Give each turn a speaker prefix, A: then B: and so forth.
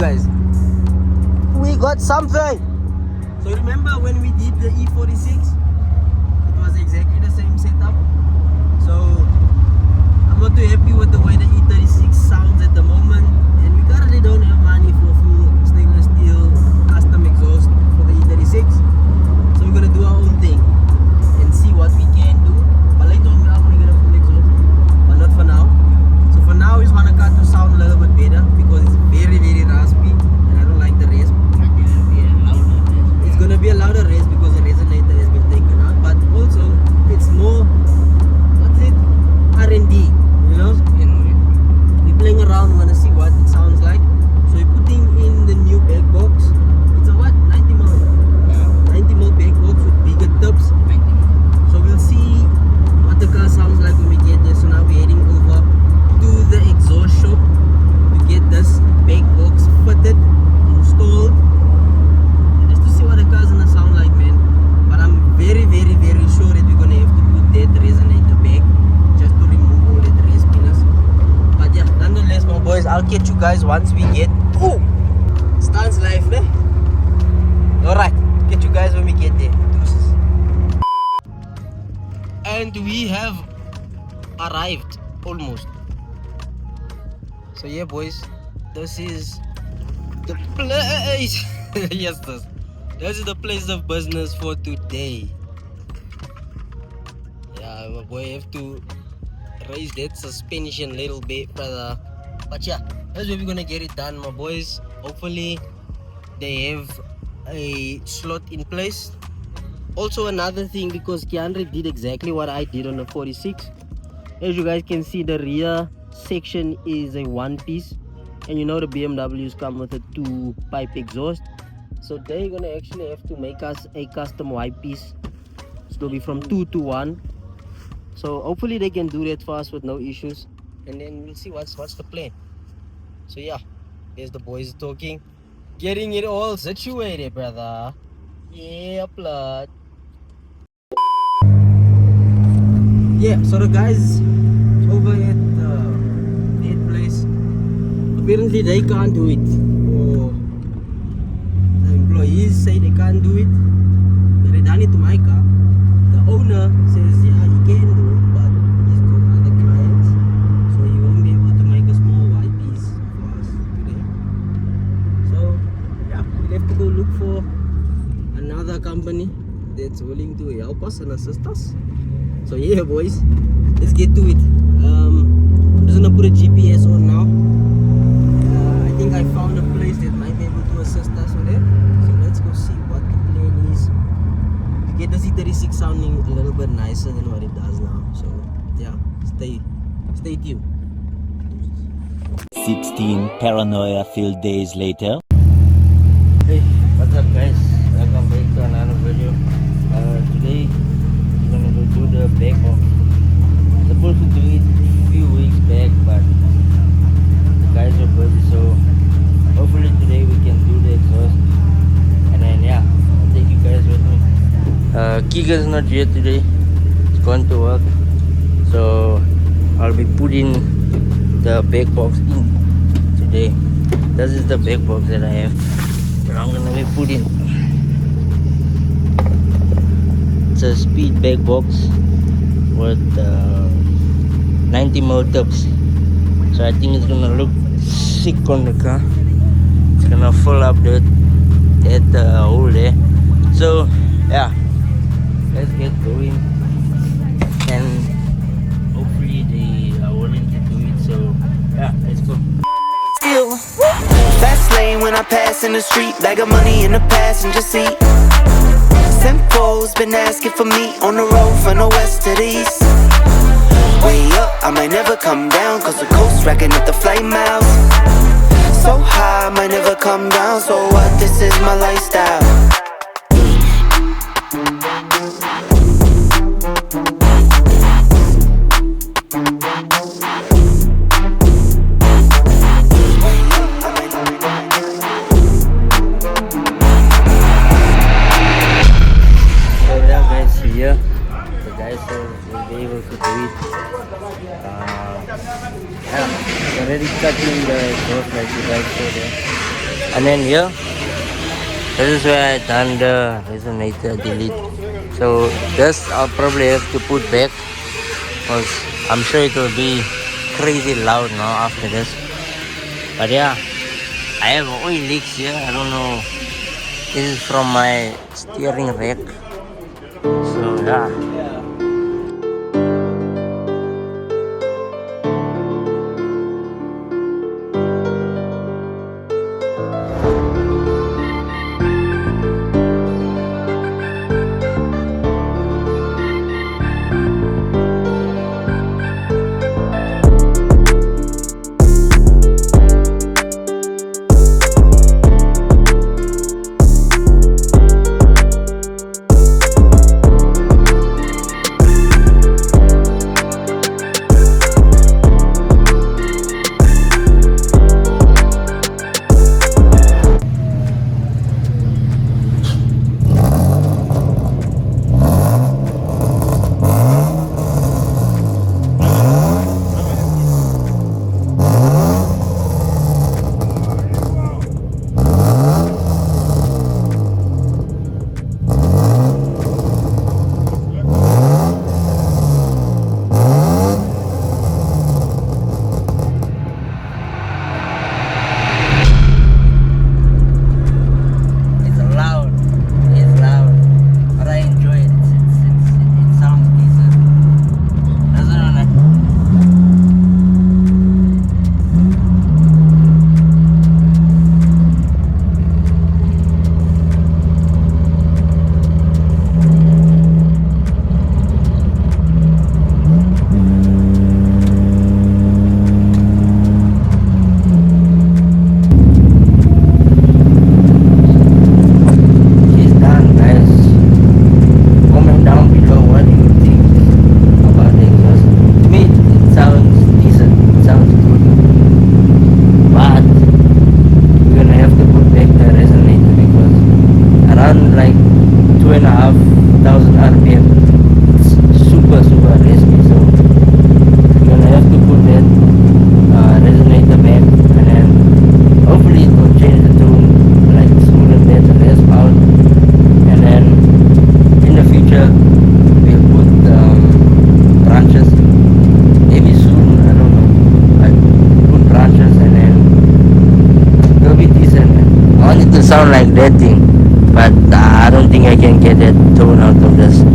A: guys. We got something. So remember when we did the E46? It was exactly the same setup. So I'm not too happy with the way the E36 sounds at the moment, and we currently don't have money for full stainless steel custom exhaust for the E36. So we're gonna do our own thing and see what we can do. But later on we are gonna get a full exhaust, but not for now. So for now we just wanna cut to sound a little bit better because it's very raspy and I don't like the rasp. It's gonna be a louder rasp because the resonator has been taken out, but also it's more, what's it, R&D, you know? We're playing around, wanna see what it sounds like. So we're putting in the new back box. It's a what? 90mm back box with bigger tubs. So we'll see what the car sounds like when we get there. So now we're heading over to the exhaust shop to get this back box fitted, installed, and just to see what the car's gonna sound like, man. But I'm very sure that we're gonna have to put that resonator back just to remove all that raspiness. But yeah, nonetheless, my boys, I'll catch you guys once we get Stan's life, ne? Alright, catch you guys when we get there. Deuces. And we have arrived almost. So yeah, boys, this is the place. Yes, this is the place of business for today. Yeah, my boy have to raise that suspension a little bit, brother. But yeah, that's where we're gonna get it done, my boys. Hopefully they have a slot in place. Also another thing, because Keandre did exactly what I did on the 46. As you guys can see, the rear section is a one piece, and you know the BMWs come with a 2-pipe exhaust. So they're gonna actually have to make us a custom Y piece. So it'll be from 2 to 1. So hopefully they can do that for us with no issues, and then we'll see what's the plan. So yeah, there's the boys talking, getting it all situated, brother. Yeah, blood. Yeah, so the guys over at that place, apparently they can't do it, or the employees say they can't do it. They done it to my car. The owner says yeah, he can do it, but he's got other clients, so he won't be able to make a small white piece for us today. So yeah, we'll have to go look for another company that's willing to help us and assist us. So yeah, boys, let's get to it. I'm just gonna put a GPS on now. I think I found a place that might be able to assist us with it. So let's go see what the plan is to get the E36 sounding a little bit nicer than what it does now. So yeah, stay tuned.
B: 16 paranoia-filled days later.
A: Hey, what's up, guys? Welcome back to another video. Today we're gonna go do the back box. Supposed to do it a few weeks back, but the guys are busy, so hopefully today we can do the exhaust. And then yeah, I'll take you guys with me. Keegan's not here today, he's gone to work, so I'll be putting the back box in today. This is the back box that I have that I'm gonna be putting. It's a speed back box with 90mm tubs, so I think it's gonna look sick on the car. It's gonna fill up that hole there. So yeah, let's get going, and hopefully they are willing to do it. So yeah, let's go.
C: Fast lane when I pass in the street, bag of money in the passenger seat. Simcoe's been asking for me on the road from the west to the east. Way up, I might never come down, cause the coast racking up the flight miles. So high, I might never come down, so what, this is my lifestyle.
A: Already cutting the exhaust like you guys saw there. And then here, this is where I done the resonator delete. So this I'll probably have to put back because I'm sure it will be crazy loud now after this. But yeah, I have oil leaks here. I don't know. This is from my steering rack. So yeah. Sound like that thing, but I don't think I can get that tone out of this.